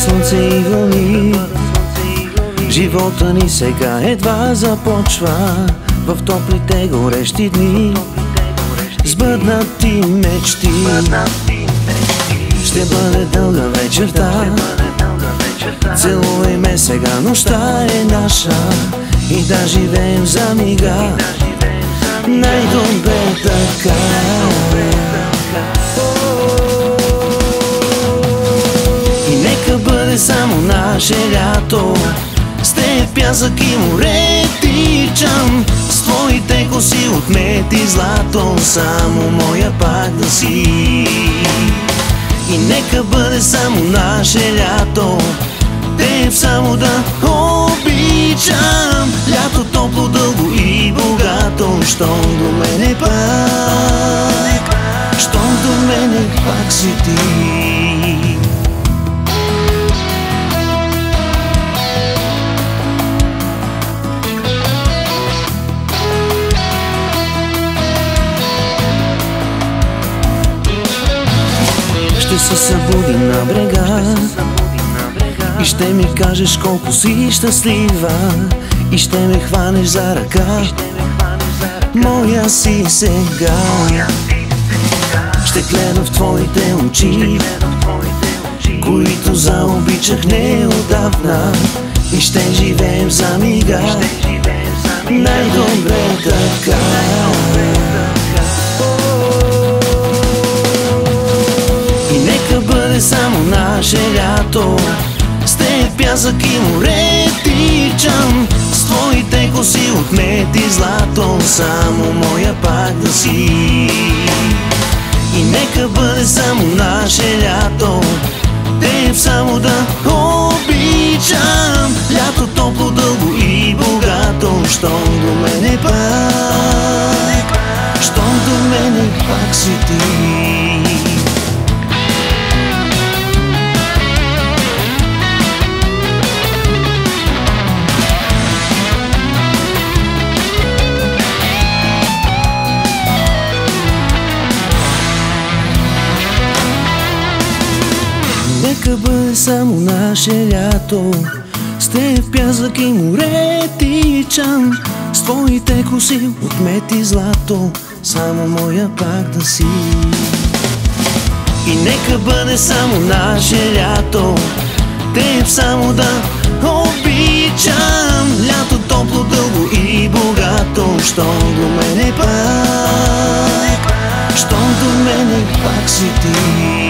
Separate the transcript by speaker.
Speaker 1: слънце и вълни. Живота ни сега едва започва в топлите горещи дни. Сбъднати мечти, ще бъде дълга вечерта. Целуй ме сега, нощта е наша и да живеем за мига. Най-добре така. И нека бъде само наше лято, с теб пясък и море тичам, с твоите коси от мед и злато, само моя пак да си. И нека бъде само наше лято, теб само да обичам. Лято топло, дълго и богато, щом до мене пак, щом до мене пак си ти. Ще се събудим на брега и ще ми кажеш колко си щастлива, и ще ме хванеш за ръка, моя си сега. Ще гледам в твоите очи, които заобичах неотдавна, и ще живеем за мига. Най-добре така. И нека бъде само наше лято, с теб пясък и море тичам, с твоите коси от мед и злато, само моя пак да си. И нека бъде само наше лято, теб само да обичам. Лято топло, дълго и богато, щом до мене пак, щом до мене пак си ти. Нека бъде само наше лято, с теб пясък и море тичам, с твоите коси от мед и злато, само моя пак да си. И нека бъде само наше лято, теб само да обичам. Лято топло, дълго и богато, щом до мене пак, щом до мене пак си ти.